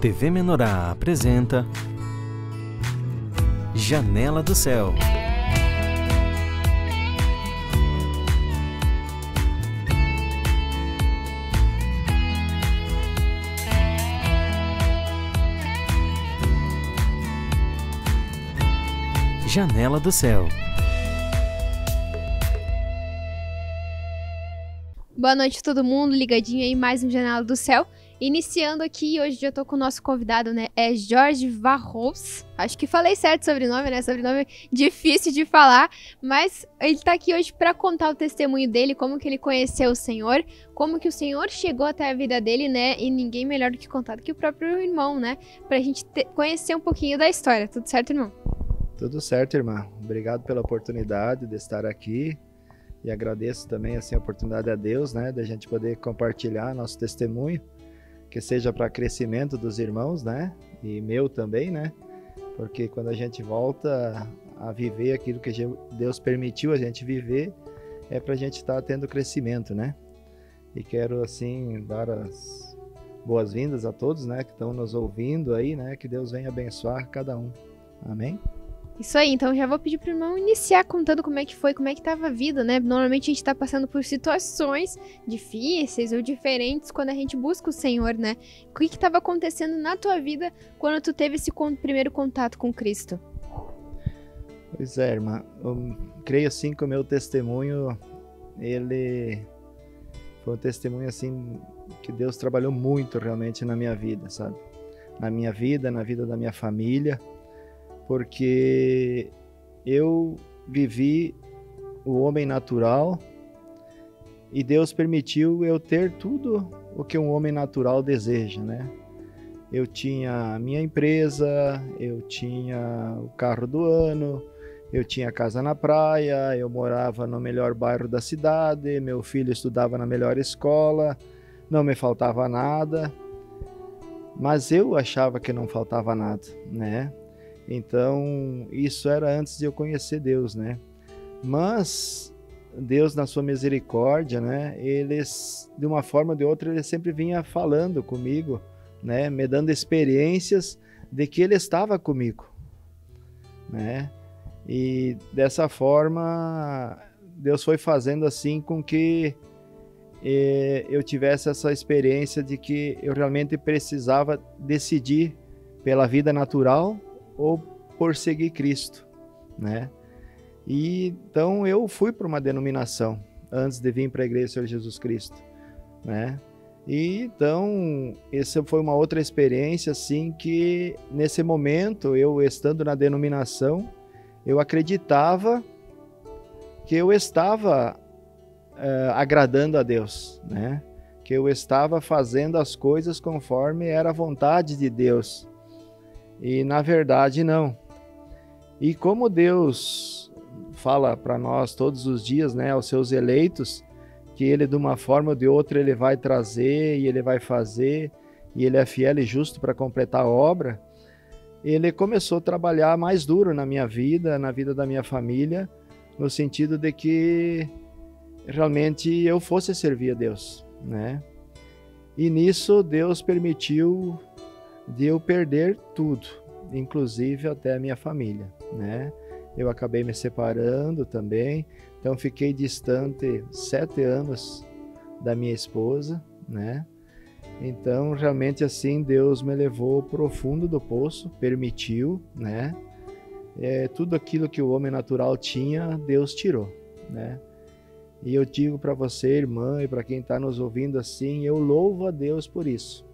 TV Menorá apresenta Janela do Céu. Janela do Céu. Boa noite todo mundo, ligadinho aí mais um Janela do Céu. Iniciando aqui, hoje eu tô com o nosso convidado, né, é Jorge Varros. Acho que falei certo o sobrenome, né, sobrenome difícil de falar, mas ele tá aqui hoje pra contar o testemunho dele, como que ele conheceu o Senhor, como que o Senhor chegou até a vida dele, né, e ninguém melhor do que contar do que o próprio irmão, né, pra gente conhecer um pouquinho da história. Tudo certo, irmão? Tudo certo, irmã. Obrigado pela oportunidade de estar aqui e agradeço também assim, a oportunidade a Deus, né, de a gente poder compartilhar nosso testemunho, que seja para crescimento dos irmãos, né, e meu também, né, porque quando a gente volta a viver aquilo que Deus permitiu a gente viver, é para a gente estar tendo crescimento, né, e quero assim dar as boas-vindas a todos, né, que estão nos ouvindo aí, né, que Deus venha abençoar cada um. Amém? Isso aí, então já vou pedir pro irmão iniciar contando como é que foi, como é que tava a vida, né? Normalmente a gente tá passando por situações difíceis ou diferentes quando a gente busca o Senhor, né? O que tava acontecendo na tua vida quando tu teve esse primeiro contato com Cristo? Pois é, irmã. Eu creio assim que o meu testemunho, ele foi um testemunho assim que Deus trabalhou muito realmente na minha vida, sabe? Na minha vida, na vida da minha família. Porque eu vivi o homem natural e Deus permitiu eu ter tudo o que um homem natural deseja, né? Eu tinha a minha empresa, eu tinha o carro do ano, eu tinha casa na praia, eu morava no melhor bairro da cidade, meu filho estudava na melhor escola, não me faltava nada, mas eu achava que não faltava nada, né? Então, isso era antes de eu conhecer Deus, né? Mas Deus, na sua misericórdia, né? Eles, de uma forma ou de outra, ele sempre vinha falando comigo, né? Me dando experiências de que ele estava comigo, né? E dessa forma, Deus foi fazendo assim com que eu tivesse essa experiência de que eu realmente precisava decidir pela vida natural ou por seguir Cristo, né? E então eu fui para uma denominação antes de vir para a Igreja do Senhor Jesus Cristo, né? E então essa foi uma outra experiência assim que nesse momento eu estando na denominação eu acreditava que eu estava agradando a Deus, né? Que eu estava fazendo as coisas conforme era a vontade de Deus. E na verdade não. E como Deus fala para nós todos os dias, né, aos seus eleitos, que ele de uma forma ou de outra ele vai trazer e ele vai fazer, e ele é fiel e justo para completar a obra, ele começou a trabalhar mais duro na minha vida, na vida da minha família, no sentido de que realmente eu fosse servir a Deus, né? E nisso Deus permitiu de eu perder tudo, inclusive até a minha família, né? Eu acabei me separando também, então fiquei distante 7 anos da minha esposa, né? Então realmente assim Deus me levou pro fundo do poço, permitiu, né? Tudo aquilo que o homem natural tinha, Deus tirou, né? E eu digo para você, irmã, e para quem está nos ouvindo assim, eu louvo a Deus por isso.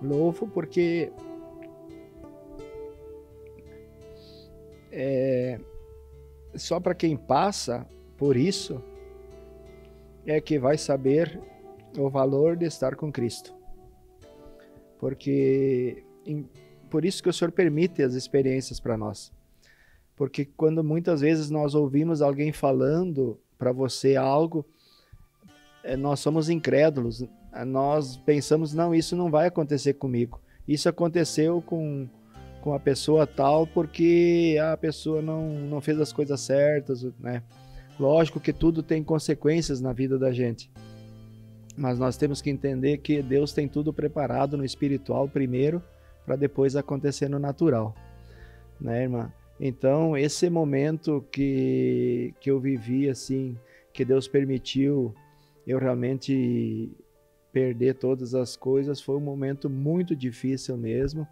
Louvo porque só para quem passa por isso é que vai saber o valor de estar com Cristo. Porque por isso que o Senhor permite as experiências para nós. Porque quando muitas vezes nós ouvimos alguém falando para você algo, nós somos incrédulos. Nós pensamos, não, isso não vai acontecer comigo. Isso aconteceu com a pessoa tal porque a pessoa não fez as coisas certas, né? Lógico que tudo tem consequências na vida da gente. Mas nós temos que entender que Deus tem tudo preparado no espiritual primeiro, para depois acontecer no natural, né, irmã? Então, esse momento que eu vivi, assim, que Deus permitiu eu realmente perder todas as coisas, foi um momento muito difícil mesmo.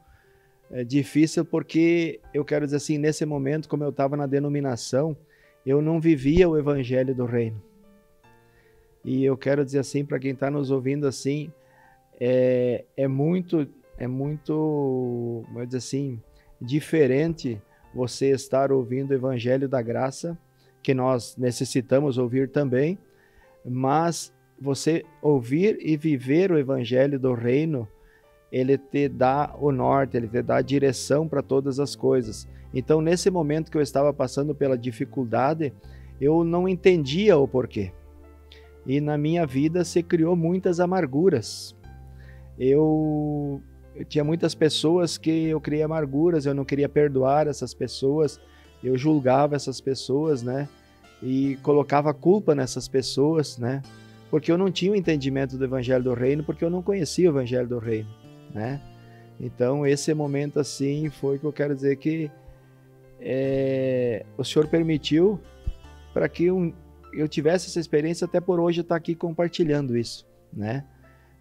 É difícil porque, eu quero dizer assim, nesse momento, como eu estava na denominação, eu não vivia o evangelho do reino. E eu quero dizer assim, para quem está nos ouvindo assim, é muito, vou dizer assim, diferente você estar ouvindo o evangelho da graça, que nós necessitamos ouvir também, mas você ouvir e viver o evangelho do reino, ele te dá o norte, ele te dá a direção para todas as coisas. Então, nesse momento que eu estava passando pela dificuldade, eu não entendia o porquê. E na minha vida se criou muitas amarguras. Eu tinha muitas pessoas que eu criei amarguras, eu não queria perdoar essas pessoas, eu julgava essas pessoas, né? E colocava culpa nessas pessoas, né? Porque eu não tinha o entendimento do Evangelho do Reino, porque eu não conhecia o Evangelho do Reino, né? Então, esse momento assim foi que eu quero dizer que o Senhor permitiu para que eu tivesse essa experiência, até por hoje estar aqui compartilhando isso, né?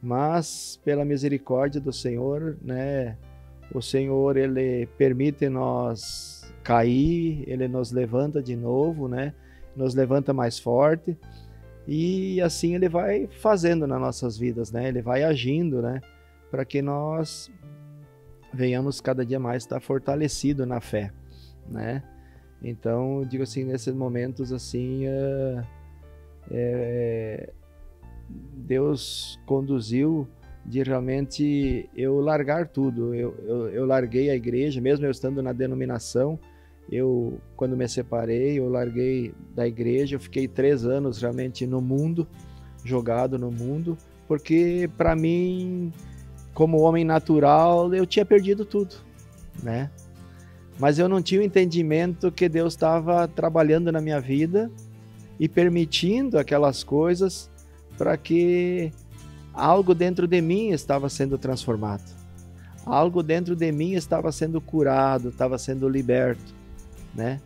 Mas, pela misericórdia do Senhor, né? O Senhor, Ele permite nós cair, Ele nos levanta de novo, né? Nos levanta mais forte, e assim Ele vai fazendo nas nossas vidas, né? Ele vai agindo, né? Para que nós venhamos cada dia mais estar fortalecido na fé, né? Então, eu digo assim, nesses momentos assim, Deus conduziu de realmente eu largar tudo. Eu larguei a igreja, mesmo eu estando na denominação. Quando me separei, eu larguei da igreja. Eu fiquei 3 anos realmente no mundo, jogado no mundo, porque para mim, como homem natural, eu tinha perdido tudo, né? Mas eu não tinha o entendimento que Deus estava trabalhando na minha vida e permitindo aquelas coisas para que algo dentro de mim estava sendo transformado. Algo dentro de mim estava sendo curado, estava sendo liberto, né?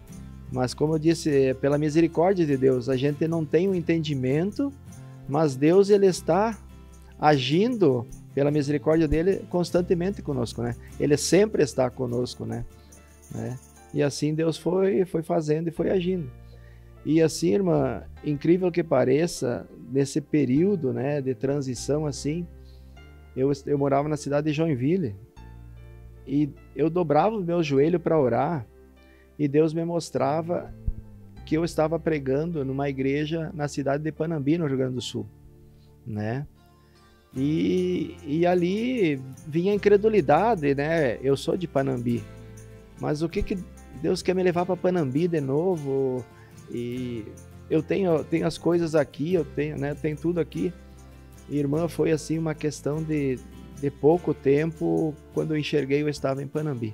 Mas como eu disse, pela misericórdia de Deus, a gente não tem o entendimento, mas Deus, Ele está agindo pela misericórdia dele constantemente conosco, né? Ele sempre está conosco, né? E assim Deus foi fazendo e foi agindo. E assim, irmã, incrível que pareça, nesse período, né, de transição assim, eu morava na cidade de Joinville e eu dobrava o meu joelho para orar e Deus me mostrava que eu estava pregando numa igreja na cidade de Panambi, no Rio Grande do Sul, né? E ali vinha a incredulidade, né? Eu sou de Panambi, mas o que Deus quer me levar para Panambi de novo? E eu tenho as coisas aqui, eu tenho, né? Tenho tudo aqui. Irmã, foi assim uma questão de pouco tempo, quando eu enxerguei, eu estava em Panambi.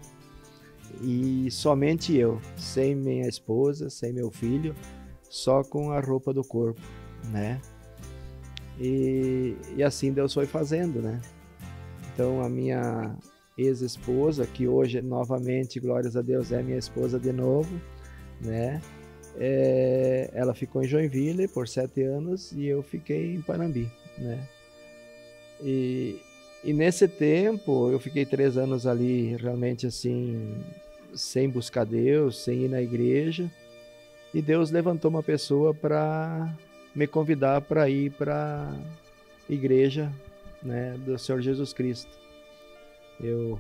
E somente eu, sem minha esposa, sem meu filho, só com a roupa do corpo, né? E assim Deus foi fazendo, né? Então a minha ex-esposa, que hoje novamente, glórias a Deus, é minha esposa de novo, né? Ela ficou em Joinville por 7 anos e eu fiquei em Panambi, né? E nesse tempo eu fiquei 3 anos ali realmente assim, sem buscar Deus, sem ir na igreja, e Deus levantou uma pessoa para me convidar para ir para a igreja, né, do Senhor Jesus Cristo. Eu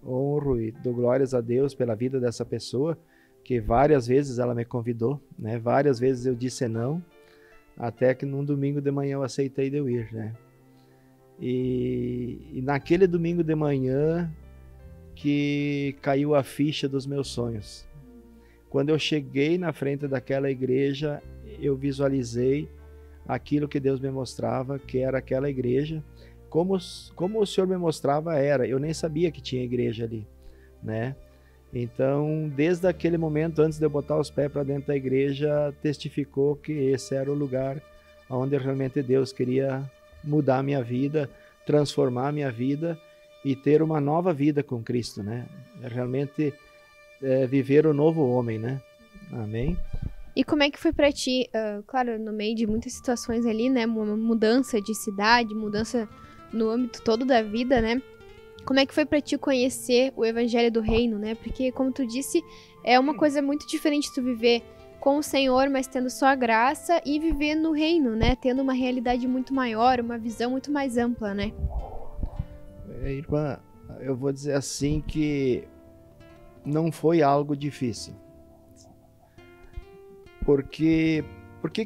honro e dou glórias a Deus pela vida dessa pessoa, que várias vezes ela me convidou, né? Várias vezes eu disse não, até que num domingo de manhã eu aceitei de eu ir, né? E naquele domingo de manhã que caiu a ficha dos meus sonhos. Quando eu cheguei na frente daquela igreja, eu visualizei aquilo que Deus me mostrava, que era aquela igreja, como o Senhor me mostrava era. Eu nem sabia que tinha igreja ali, né? Então, desde aquele momento, antes de eu botar os pés para dentro da igreja, testificou que esse era o lugar onde realmente Deus queria mudar a minha vida, transformar a minha vida e ter uma nova vida com Cristo, né? Realmente viver o novo homem, né? Amém? E como é que foi pra ti, claro, no meio de muitas situações ali, né, mudança de cidade, mudança no âmbito todo da vida, né? Como é que foi pra ti conhecer o Evangelho do Reino, né? Porque, como tu disse, é uma coisa muito diferente tu viver com o Senhor, mas tendo só a graça, e viver no reino, né? Tendo uma realidade muito maior, uma visão muito mais ampla, né? Irmã, eu vou dizer assim que não foi algo difícil. Por que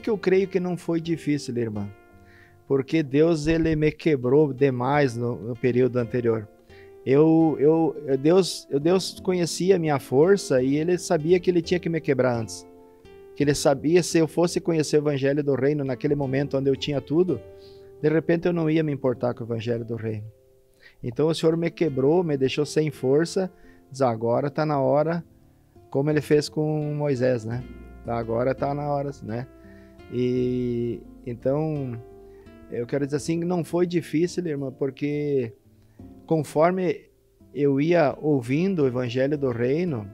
eu creio que não foi difícil, irmã? Porque Deus, ele me quebrou demais no período anterior. Deus conhecia a minha força e ele sabia que ele tinha que me quebrar antes. Que ele sabia, se eu fosse conhecer o Evangelho do Reino naquele momento onde eu tinha tudo, de repente eu não ia me importar com o Evangelho do Reino. Então o Senhor me quebrou, me deixou sem força, diz, agora está na hora, como ele fez com Moisés, né? Agora está na hora, né? E então, eu quero dizer assim, não foi difícil, irmã, porque conforme eu ia ouvindo o Evangelho do Reino,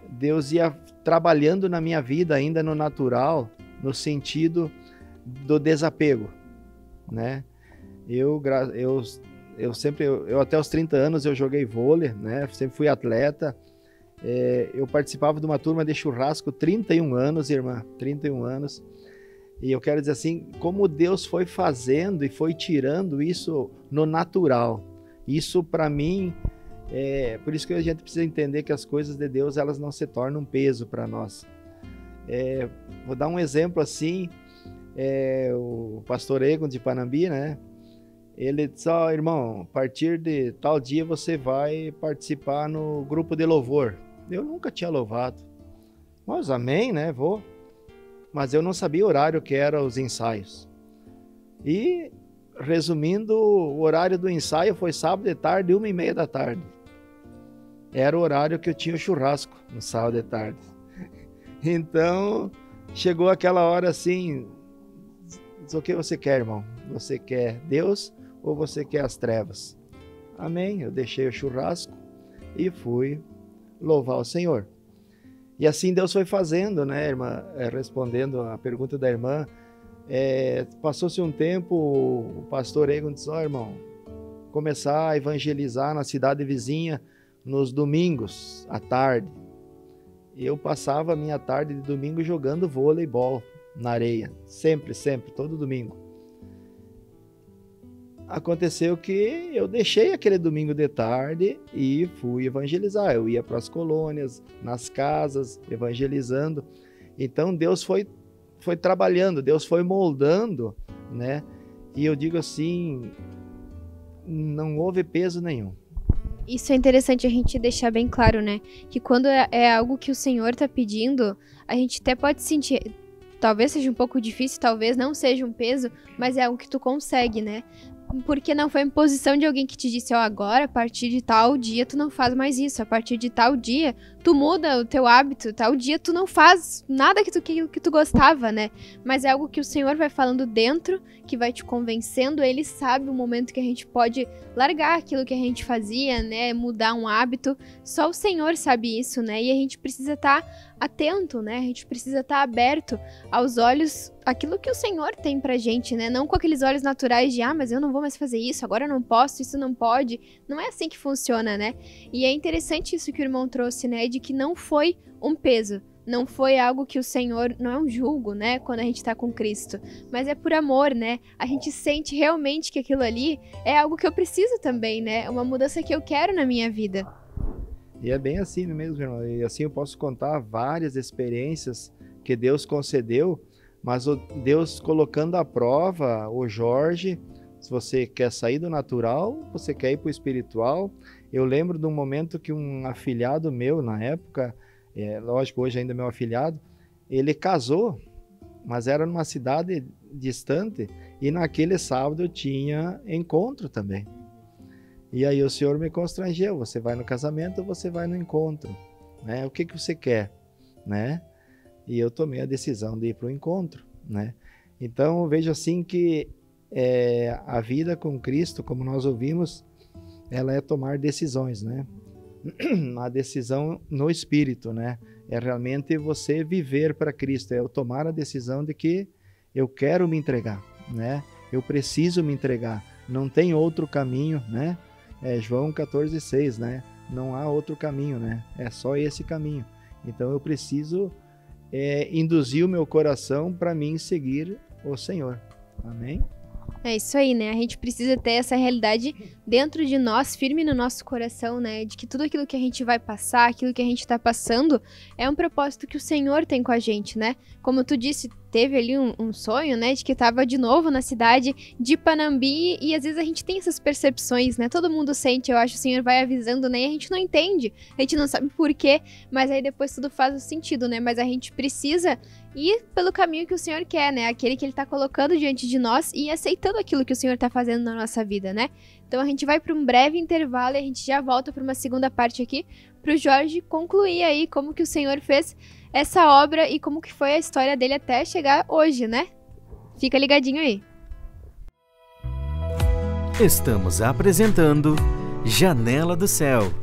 Deus ia trabalhando na minha vida ainda no natural, no sentido do desapego, né? Eu até os 30 anos eu joguei vôlei, né? Sempre fui atleta. Eu participava de uma turma de churrasco 31 anos, irmã, 31 anos. E eu quero dizer assim, como Deus foi fazendo e foi tirando isso no natural. Isso para mim, por isso que a gente precisa entender que as coisas de Deus, elas não se tornam um peso para nós. Vou dar um exemplo assim, o pastor Egon de Panambi, né? Ele disse, irmão, a partir de tal dia você vai participar no grupo de louvor. Eu nunca tinha louvado. Mas amém, né? Vou. Mas eu não sabia o horário que eram os ensaios. E, resumindo, o horário do ensaio foi sábado de tarde, 1h30 da tarde. Era o horário que eu tinha o churrasco, no sábado de tarde. Então, chegou aquela hora assim, diz, o que você quer, irmão? Você quer Deus ou você quer as trevas? Amém. Eu deixei o churrasco e fui louvar o Senhor. E assim Deus foi fazendo, né, irmã? Respondendo a pergunta da irmã, passou-se um tempo, o pastor Egon disse, irmão, começar a evangelizar na cidade vizinha nos domingos, à tarde. Eu passava a minha tarde de domingo jogando voleibol na areia, sempre, todo domingo. Aconteceu que eu deixei aquele domingo de tarde e fui evangelizar. Eu ia para as colônias, nas casas, evangelizando. Então Deus foi trabalhando, Deus foi moldando, né? E eu digo assim, não houve peso nenhum. Isso é interessante a gente deixar bem claro, né? Que quando é algo que o Senhor tá pedindo, a gente até pode sentir, talvez seja um pouco difícil, talvez não seja um peso, mas é algo que tu consegue, né? Porque não foi imposição de alguém que te disse, agora, a partir de tal dia, tu não faz mais isso. A partir de tal dia, tu muda o teu hábito. Tal dia, tu não faz nada que tu gostava, né? Mas é algo que o Senhor vai falando dentro, que vai te convencendo. Ele sabe o momento que a gente pode largar aquilo que a gente fazia, né? Mudar um hábito. Só o Senhor sabe isso, né? E a gente precisa estar atento, né? A gente precisa estar aberto aos olhos, aquilo que o Senhor tem pra gente, né? Não com aqueles olhos naturais de, mas eu não vou mais fazer isso, agora eu não posso, isso não pode. Não é assim que funciona, né? E é interessante isso que o irmão trouxe, né? De que não foi um peso. Não foi algo que o Senhor, não é um julgo, né? Quando a gente tá com Cristo. Mas é por amor, né? A gente sente realmente que aquilo ali é algo que eu preciso também, né? É uma mudança que eu quero na minha vida. E é bem assim mesmo, irmão. E assim eu posso contar várias experiências que Deus concedeu, mas Deus colocando à prova o Jorge, se você quer sair do natural, você quer ir para o espiritual. Eu lembro de um momento que um afilhado meu, na época, lógico, hoje ainda é meu afilhado, ele casou, mas era numa cidade distante, e naquele sábado eu tinha encontro também. E aí o Senhor me constrangeu, você vai no casamento ou você vai no encontro, né? O que você quer, né? E eu tomei a decisão de ir para o encontro, né? Então, eu vejo assim que a vida com Cristo, como nós ouvimos, ela é tomar decisões, né? A decisão no Espírito, né? É realmente você viver para Cristo, é eu tomar a decisão de que eu quero me entregar, né? Eu preciso me entregar, não tem outro caminho, né? João 14,6, né? Não há outro caminho, né? É só esse caminho. Então eu preciso induzir o meu coração para mim seguir o Senhor. Amém? É isso aí, né? A gente precisa ter essa realidade dentro de nós, firme no nosso coração, né? De que tudo aquilo que a gente vai passar, aquilo que a gente tá passando, é um propósito que o Senhor tem com a gente, né? Como tu disse, teve ali um sonho, né? De que tava de novo na cidade de Panambi e às vezes a gente tem essas percepções, né? Todo mundo sente, eu acho, o Senhor vai avisando, né? E a gente não entende, a gente não sabe por quê, mas aí depois tudo faz o sentido, né? Mas a gente precisa ir pelo caminho que o Senhor quer, né? Aquele que Ele tá colocando diante de nós e aceitando aquilo que o Senhor tá fazendo na nossa vida, né? Então a gente vai para um breve intervalo e a gente já volta para uma segunda parte aqui pro Jorge concluir aí como que o Senhor fez essa obra e como que foi a história dele até chegar hoje, né? Fica ligadinho aí. Estamos apresentando Janela do Céu.